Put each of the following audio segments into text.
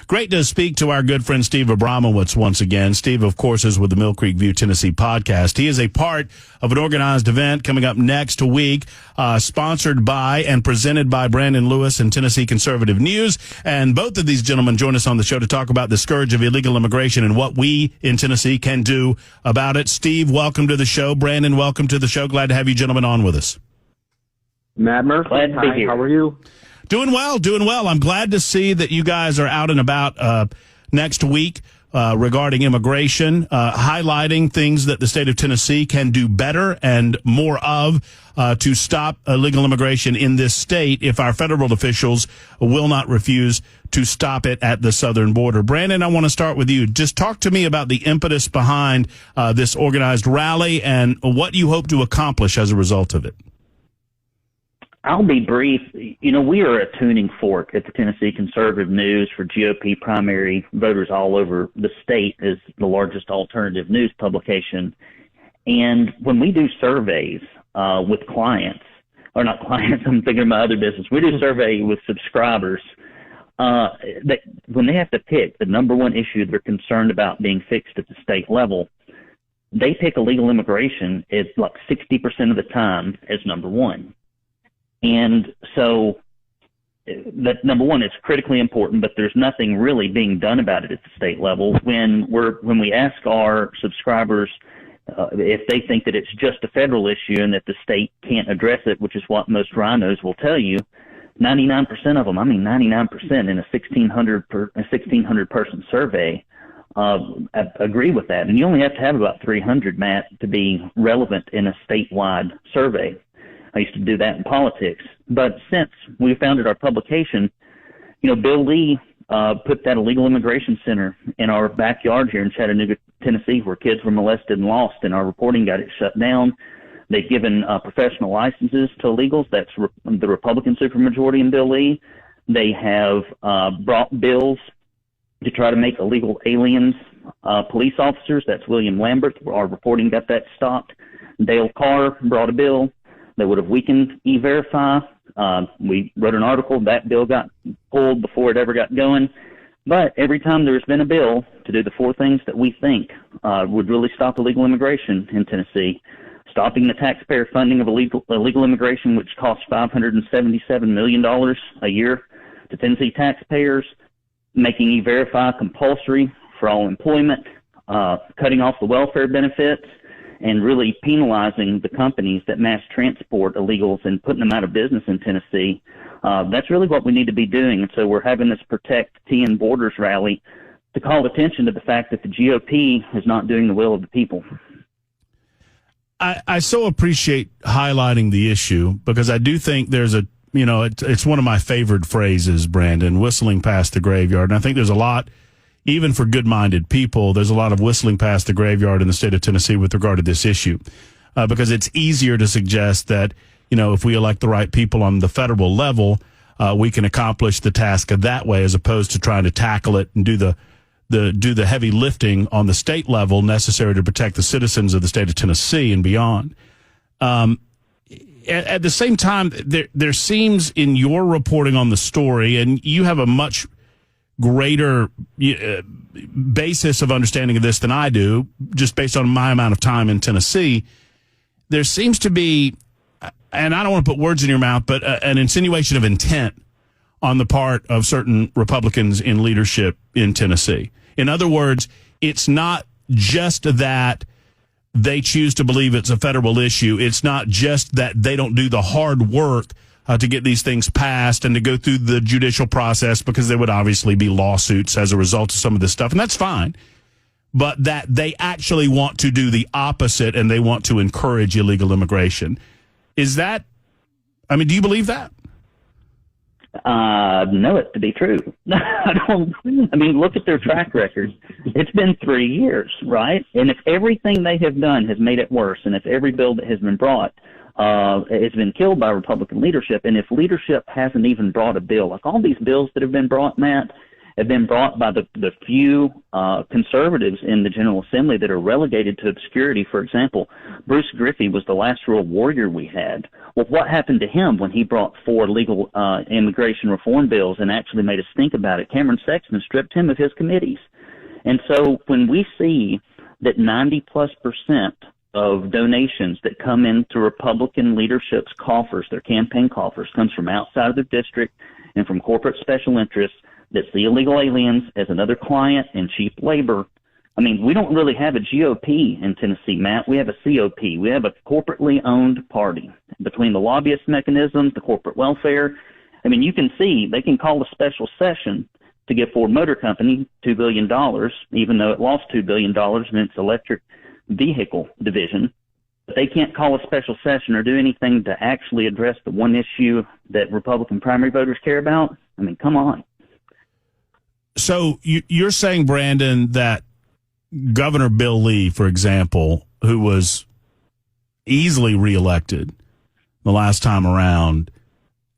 Great to speak to our good friend Steve Abromowitz once again. Steve, of course, is with the Mill Creek View Tennessee podcast. He is a part of an organized event coming up next week, sponsored by and presented by Brandon Lewis and Tennessee Conservative News. And both of these gentlemen join us on the show to talk about the scourge of illegal immigration and what we in Tennessee can do about it. Steve, welcome to the show. Brandon, welcome to the show. Glad to have you gentlemen on with us. Matt Murphy, glad to be here. How are you? Doing well. I'm glad to see that you guys are out and about next week regarding immigration, highlighting things that the state of Tennessee can do better and more of to stop illegal immigration in this state if our federal officials will not refuse to stop it at the southern border. Brandon, I want to start with you. Just talk to me about the impetus behind this organized rally and what you hope to accomplish as a result of it. I'll be brief. You know, we are a tuning fork at the Tennessee Conservative News for GOP primary voters all over the state as the largest alternative news publication. And when we do surveys with clients, or not clients, I'm thinking of my other business, we do survey with subscribers, that when they have to pick the number one issue they're concerned about being fixed at the state level, they pick illegal immigration at like 60% of the time as number one. And so that number one is critically important, but there's nothing really being done about it at the state level. When we ask our subscribers if they think that it's just a federal issue and that the state can't address it, which is what most rhinos will tell you, 99% of them, 99% in a 1,600 person survey agree with that. And you only have to have about 300, Matt, to be relevant in a statewide survey. I used to do that in politics. But since we founded our publication, you know, Bill Lee put that illegal immigration center in our backyard here in Chattanooga, Tennessee, where kids were molested and lost, and our reporting got it shut down. They've given professional licenses to illegals. That's the Republican supermajority in Bill Lee. They have brought bills to try to make illegal aliens police officers. That's William Lambert. Our reporting got that stopped. Dale Carr brought a bill that would have weakened E-Verify. We wrote an article. That bill got pulled before it ever got going. But every time there's been a bill to do the four things that we think would really stop illegal immigration in Tennessee, stopping the taxpayer funding of illegal immigration, which costs $577 million a year to Tennessee taxpayers, making E-Verify compulsory for all employment, cutting off the welfare benefits, and really penalizing the companies that mass transport illegals and putting them out of business in Tennessee. That's really what we need to be doing. And so we're having this Protect TN Borders rally to call attention to the fact that the GOP is not doing the will of the people. I so appreciate highlighting the issue because I do think there's it's one of my favorite phrases, Brandon, whistling past the graveyard. And I think there's a lot, even for good-minded people, there's a lot of whistling past the graveyard in the state of Tennessee with regard to this issue because it's easier to suggest that, you know, if we elect the right people on the federal level, we can accomplish the task that way as opposed to trying to tackle it and do the heavy lifting on the state level necessary to protect the citizens of the state of Tennessee and beyond. At the same time, there seems in your reporting on the story, and you have a much greater basis of understanding of this than I do, just based on my amount of time in Tennessee, there seems to be, and I don't want to put words in your mouth, but an insinuation of intent on the part of certain Republicans in leadership in Tennessee. In other words, it's not just that they choose to believe it's a federal issue. It's not just that they don't do the hard work to get these things passed and to go through the judicial process, because there would obviously be lawsuits as a result of some of this stuff, and that's fine. But that they actually want to do the opposite and they want to encourage illegal immigration. Is that, I mean, do you believe that? Know it to be true. Look at their track record. It's been 3 years, right? And if everything they have done has made it worse, and if every bill that has been brought has been killed by Republican leadership, and if leadership hasn't even brought a bill, like all these bills that have been brought, Matt, have been brought by the few conservatives in the General Assembly that are relegated to obscurity. For example, Bruce Griffey was the last real warrior we had. Well, what happened to him when he brought 4 legal immigration reform bills and actually made us think about it? Cameron Sexton stripped him of his committees. And so when we see that 90+% of donations that come into Republican leadership's coffers, their campaign coffers, comes from outside of their district and from corporate special interests that see illegal aliens as another client and cheap labor. I mean, we don't really have a GOP in Tennessee, Matt. We have a COP. We have a corporately owned party. Between the lobbyist mechanisms, the corporate welfare, I mean, you can see they can call a special session to give Ford Motor Company $2 billion, even though it lost $2 billion in its electric vehicle division. But they can't call a special session or do anything to actually address the one issue that Republican primary voters care about. I mean, come on. So you're saying, Brandon, that Governor Bill Lee, for example, who was easily reelected the last time around,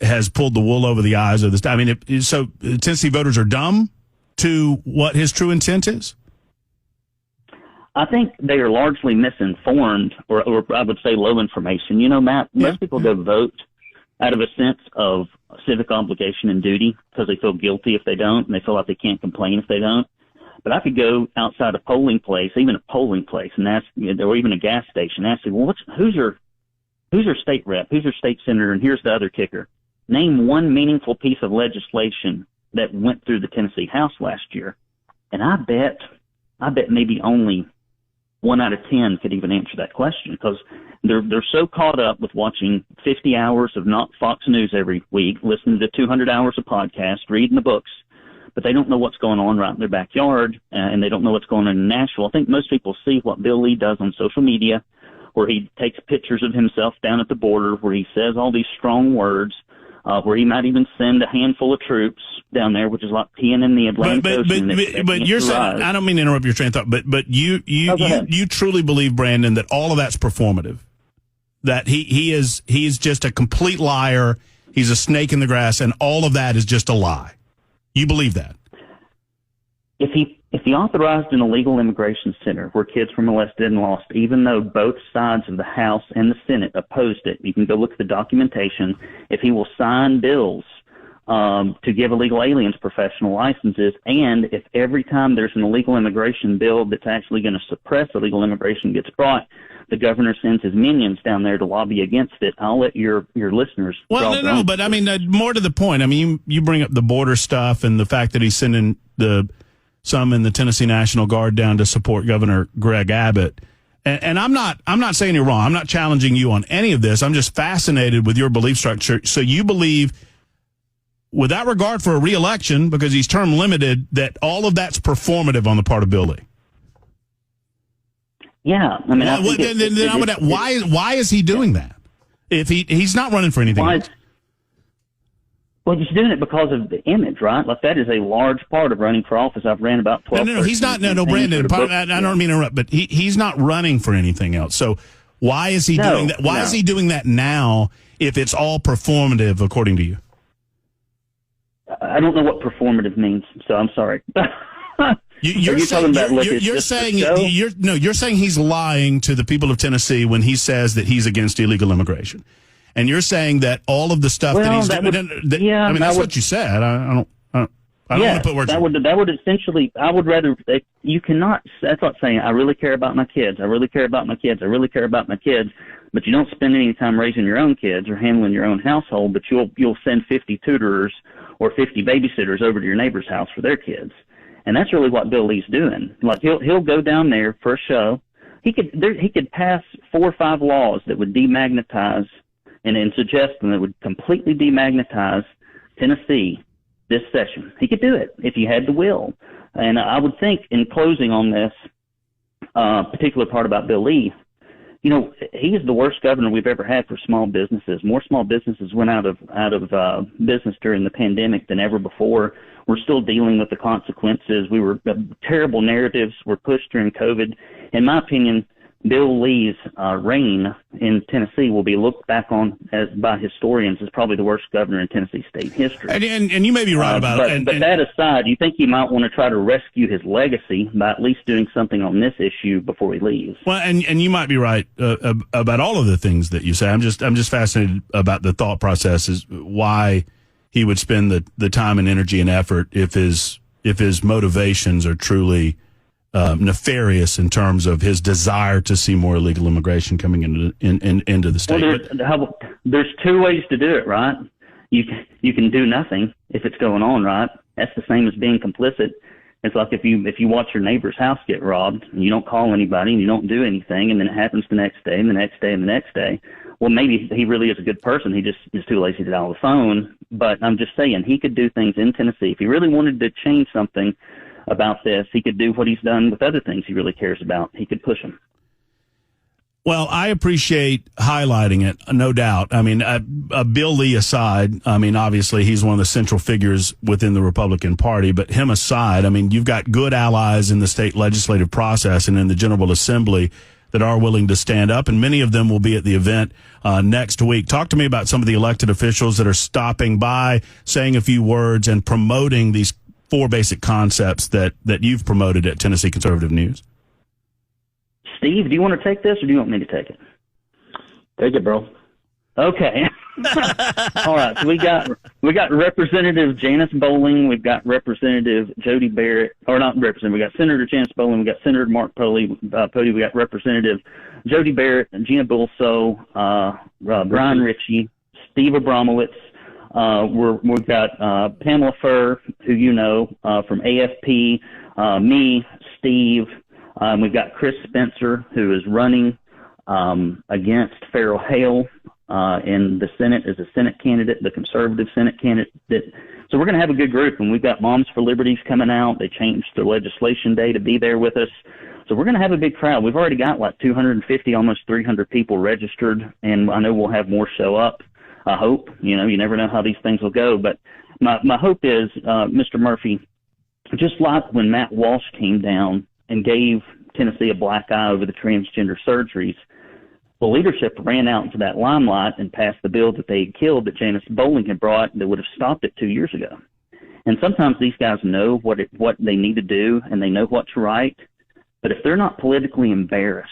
has pulled the wool over the eyes of this. I mean, so Tennessee voters are dumb to what his true intent is? I think they are largely misinformed, or I would say low information. You know, Matt, most people go vote out of a sense of civic obligation and duty because they feel guilty if they don't, and they feel like they can't complain if they don't. But I could go outside a polling place, even a polling place, and ask, or even a gas station, ask them, well, who's your state rep? Who's your state senator? And here's the other kicker. Name one meaningful piece of legislation that went through the Tennessee House last year. And I bet maybe only 1 out of 10 could even answer that question, because they're so caught up with watching 50 hours of not Fox News every week, listening to 200 hours of podcasts, reading the books, but they don't know what's going on right in their backyard, and they don't know what's going on in Nashville. I think most people see what Bill Lee does on social media, where he takes pictures of himself down at the border, where he says all these strong words, where he might even send a handful of troops down there, which is like peeing in the Atlantic Ocean. But you're saying, I don't mean to interrupt your train of thought, but you truly believe, Brandon, that all of that's performative, that he is just a complete liar, he's a snake in the grass, and all of that is just a lie. You believe that? If he authorized an illegal immigration center where kids were molested and lost, even though both sides of the House and the Senate opposed it, you can go look at the documentation. If he will sign bills to give illegal aliens professional licenses, and if every time there's an illegal immigration bill that's actually going to suppress illegal immigration gets brought, the governor sends his minions down there to lobby against it, I'll let your listeners. Well, no, but I mean, more to the point. I mean, you bring up the border stuff and the fact that he's sending some in the Tennessee National Guard down to support Governor Greg Abbott. And I'm not saying you're wrong. I'm not challenging you on any of this. I'm just fascinated with your belief structure. So you believe, without regard for a re-election, because he's term limited, that all of that's performative on the part of Bill Lee? Yeah. I mean, why is he doing that? If he's not running for anything else? Well, he's doing it because of the image, right? Like, that is a large part of running for office. I've ran about 12. No, he's not. No, Brandon. I don't mean to interrupt, but he's not running for anything else. So why is he doing that? Why is he doing that now if it's all performative, according to you? I don't know what performative means, so I'm sorry. You're saying he's lying to the people of Tennessee when he says that he's against illegal immigration. And you're saying that all of the stuff that he's doing. I mean, that's what you said. I don't want to put words. That would essentially. I would rather. You cannot. That's like saying, I really care about my kids. I really care about my kids. I really care about my kids. But you don't spend any time raising your own kids or handling your own household. But you'll send 50 tutors or 50 babysitters over to your neighbor's house for their kids. And that's really what Bill Lee's doing. Like, he'll go down there for a show. He could pass 4 or 5 laws that would demagnetize and suggest them that would completely demagnetize Tennessee this session. He could do it if he had the will. And I would think, in closing on this particular part about Bill Lee, you know, he is the worst governor we've ever had for small businesses. More small businesses went out of business during the pandemic than ever before. We're still dealing with the consequences. Terrible narratives were pushed during COVID. In my opinion, Bill Lee's reign in Tennessee will be looked back on by historians as probably the worst governor in Tennessee state history. And you may be right about it. But that aside, you think he might want to try to rescue his legacy by at least doing something on this issue before he leaves. Well, and you might be right about all of the things that you say. I'm just fascinated about the thought process is why he would spend the time and energy and effort if his motivations are truly nefarious in terms of his desire to see more illegal immigration coming into the state. Well, there's two ways to do it, right? You can do nothing if it's going on, right? That's the same as being complicit. It's like if you watch your neighbor's house get robbed and you don't call anybody and you don't do anything, and then it happens the next day and the next day and the next day. Well, maybe he really is a good person. He just is too lazy to dial the phone. But I'm just saying he could do things in Tennessee. If he really wanted to change something about this, he could do what he's done with other things he really cares about. He could push them. Well, I appreciate highlighting it, no doubt. I mean, Bill Lee aside, I mean, obviously he's one of the central figures within the Republican Party, but him aside, I mean, you've got good allies in the state legislative process and in the General Assembly that are willing to stand up, and many of them will be at the event next week. Talk to me about some of the elected officials that are stopping by, saying a few words, and promoting these four basic concepts that you've promoted at Tennessee Conservative News. Steve, do you want to take this, or do you want me to take it? Take it, bro. Okay. All right. So we got Representative Janice Bowling. We've got Representative Jody Barrett, or not Representative. We got Senator Janice Bowling. We got Senator Mark Pody. We got Representative Jody Barrett, Gina Bulso, Brian Ritchie, Steve Abromowitz. We've got Pamela Furr, who you know from AFP. Me, Steve. We've got Chris Spencer, who is running against Farrell Hale in the Senate as a Senate candidate, the conservative Senate candidate. So we're going to have a good group, and we've got Moms for Liberties coming out. They changed their legislation day to be there with us. So we're going to have a big crowd. We've already got like 250, almost 300 people registered, and I know we'll have more show up. I hope. You know, you never know how these things will go. But my hope is, Mr. Murphy, just like when Matt Walsh came down and gave Tennessee a black eye over the transgender surgeries, the leadership ran out into that limelight and passed the bill that they had killed that Janice Bowling had brought that would have stopped it 2 years ago. And sometimes these guys know what they need to do, and they know what's right. But if they're not politically embarrassed,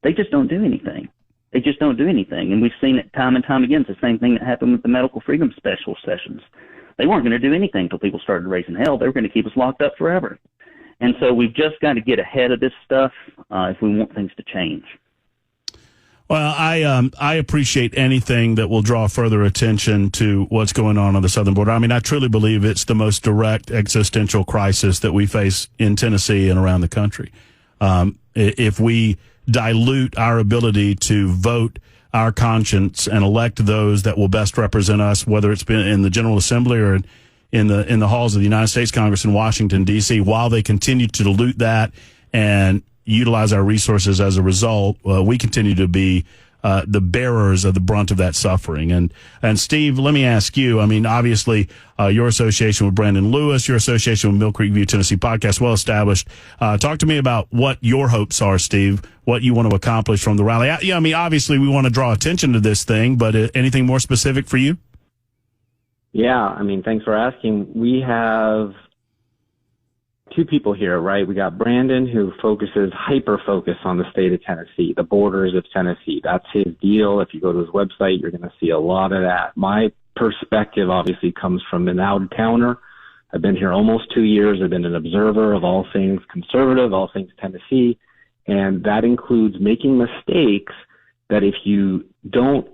they just don't do anything. They just don't do anything. And we've seen it time and time again. It's the same thing that happened with the medical freedom special sessions. They weren't going to do anything until people started raising hell. They were going to keep us locked up forever. And so we've just got to get ahead of this stuff if we want things to change. Well, I appreciate anything that will draw further attention to what's going on the southern border. I mean, I truly believe it's the most direct existential crisis that we face in Tennessee and around the country. If we dilute our ability to vote our conscience and elect those that will best represent us, whether it's been in the General Assembly or in the halls of the United States Congress in Washington, D.C., while they continue to dilute that and utilize our resources as a result, we continue to be the bearers of the brunt of that suffering. And Steve, let me ask you, I mean, obviously, your association with Brandon Lewis, your association with Mill Creek View Tennessee podcast, well established. Talk to me about what your hopes are, Steve, what you want to accomplish from the rally. I mean, obviously, we want to draw attention to this thing, but anything more specific for you? Yeah, I mean, thanks for asking. We have two people here, right? We got Brandon, who hyper-focus on the state of Tennessee, the borders of Tennessee. That's his deal. If you go to his website, you're going to see a lot of that. My perspective obviously comes from an out-of-towner. I've been here almost 2 years. I've been an observer of all things conservative, all things Tennessee, and that includes making mistakes that if you don't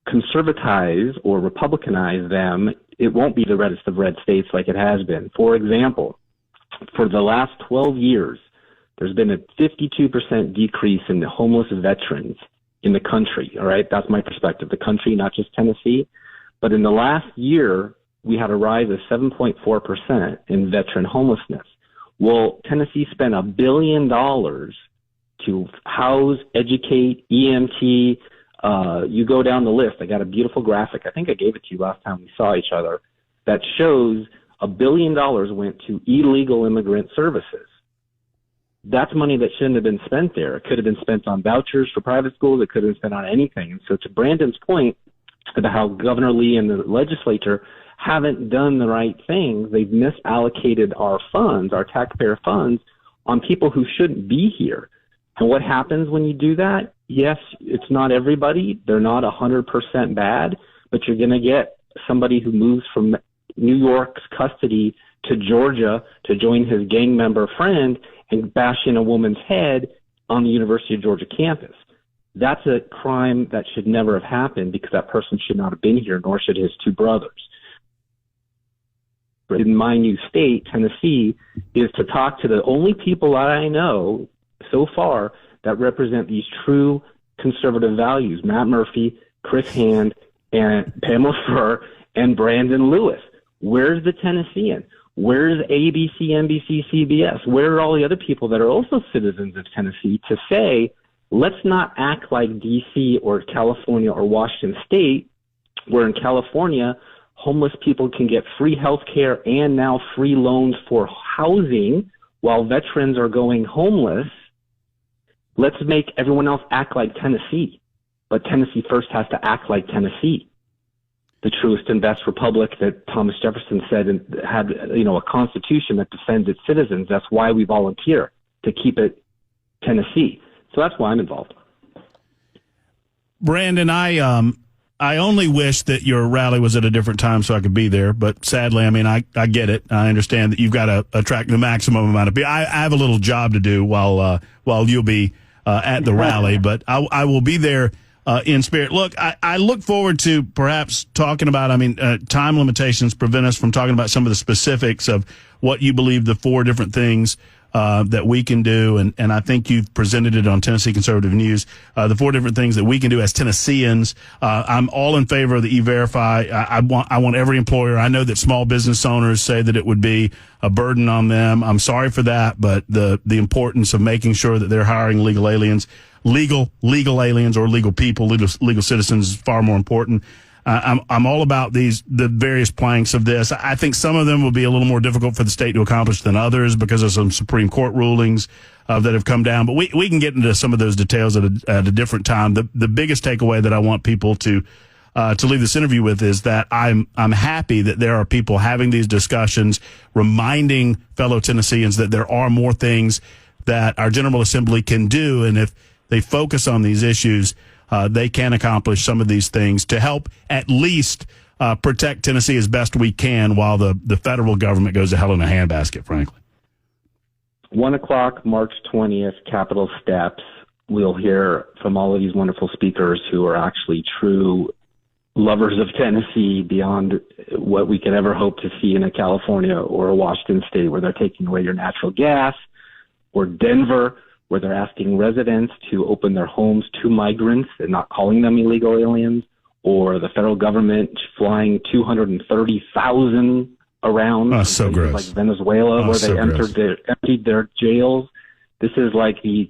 conservatize or republicanize them, it won't be the reddest of red states like it has been. For example, for the last 12 years, there's been a 52% decrease in the homeless veterans in the country, all right? That's my perspective, the country, not just Tennessee. But in the last year, we had a rise of 7.4% in veteran homelessness. Well, Tennessee spent $1 billion to house, educate, EMT. You go down the list. I got a beautiful graphic. I think I gave it to you last time we saw each other that shows $1 billion went to illegal immigrant services. that's money that shouldn't have been spent there. It could have been spent on vouchers for private schools. It could have been spent on anything. And so to Brandon's point about how Governor Lee and the legislature haven't done the right things, they've misallocated our funds, our taxpayer funds, on people who shouldn't be here. And what happens when you do that? Yes, it's not everybody. They're not 100% bad, but you're going to get somebody who moves from New York's custody to Georgia to join his gang member friend and bash in a woman's head on the University of Georgia campus. That's a crime that should never have happened because that person should not have been here, nor should his two brothers. In my new state, Tennessee, is to talk to the only people I know so far that represent these true conservative values: Matt Murphy, Chris Hand, and Pamela Furr, and Brandon Lewis. Where's the Tennessean? Where's ABC, NBC, CBS? Where are all the other people that are also citizens of Tennessee to say, let's not act like D.C. or California or Washington State, where in California, homeless people can get free health care and now free loans for housing while veterans are going homeless. Let's make everyone else act like Tennessee. But Tennessee first has to act like Tennessee, the truest and best republic that Thomas Jefferson said and had, a constitution that defends its citizens. That's why we volunteer, to keep it Tennessee. So that's why I'm involved. Brandon, I only wish that your rally was at a different time so I could be there. But sadly, I get it. I understand that you've got to attract the maximum amount of people. I have a little job to do while you'll be at the rally, but I will be there in spirit. Look, I look forward to perhaps talking about, time limitations prevent us from talking about some of the specifics of what you believe the 4 different things that we can do, and I think you've presented it on Tennessee Conservative News, the 4 different things that we can do as Tennesseans. I'm all in favor of the E-Verify. I want every employer. I know that small business owners say that it would be a burden on them. I'm sorry for that, but the importance of making sure that they're hiring legal aliens, legal aliens or legal people, legal citizens is far more important. I'm all about the various planks of this. I think some of them will be a little more difficult for the state to accomplish than others because of some Supreme Court rulings that have come down. But we can get into some of those details at a different time. The biggest takeaway that I want people to leave this interview with is that I'm happy that there are people having these discussions, reminding fellow Tennesseans that there are more things that our General Assembly can do, and if they focus on these issues, they can accomplish some of these things to help at least protect Tennessee as best we can while the federal government goes to hell in a handbasket, frankly. 1 o'clock, March 20th, Capitol steps. We'll hear from all of these wonderful speakers who are actually true lovers of Tennessee beyond what we could ever hope to see in a California or a Washington state, where they're taking away your natural gas, or Denver, where they're asking residents to open their homes to migrants and not calling them illegal aliens, or the federal government flying 230,000 around so gross. Like Venezuela, where they emptied their jails. This is like the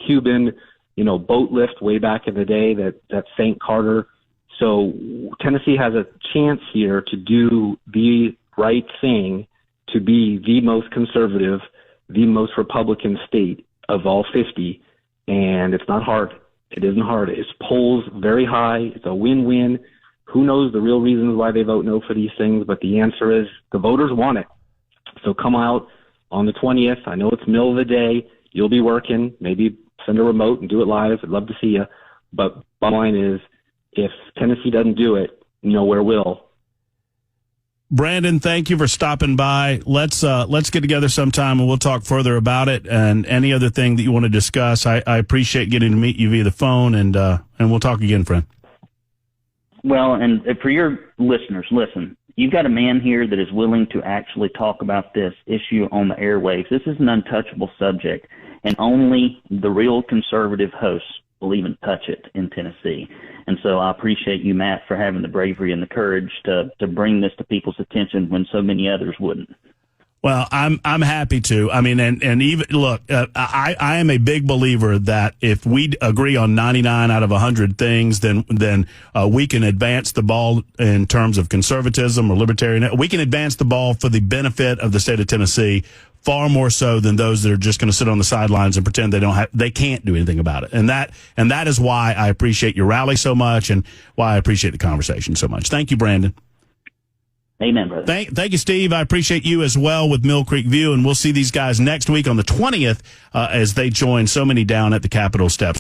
Cuban, boat lift way back in the day that St. Carter. So Tennessee has a chance here to do the right thing, to be the most conservative, the most Republican state of all 50, and it's not hard. It isn't hard. It's polls very high. It's a win-win. Who knows the real reasons why they vote no for these things, but the answer is the voters want it. So come out on the 20th. I know it's middle of the day. You'll be working. Maybe send a remote and do it live. I'd love to see you. But bottom line is, if Tennessee doesn't do it, nowhere will. Brandon, thank you for stopping by. Let's get together sometime and we'll talk further about it and any other thing that you want to discuss. I appreciate getting to meet you via the phone, and we'll talk again, friend. Well, and for your listeners, listen, you've got a man here that is willing to actually talk about this issue on the airwaves. This is an untouchable subject, and only the real conservative hosts will even touch it in Tennessee. And so I appreciate you, Matt, for having the bravery and the courage to bring this to people's attention when so many others wouldn't. Well, I'm happy to. I mean, and even look, I am a big believer that if we agree on 99 out of 100 things, then we can advance the ball in terms of conservatism or libertarian. We can advance the ball for the benefit of the state of Tennessee far more so than those that are just going to sit on the sidelines and pretend they can't do anything about it. And that is why I appreciate your rally so much and why I appreciate the conversation so much. Thank you, Brandon. Amen, brother. Thank you, Steve. I appreciate you as well with Mill Creek View, and we'll see these guys next week on the 20th as they join so many down at the Capitol steps.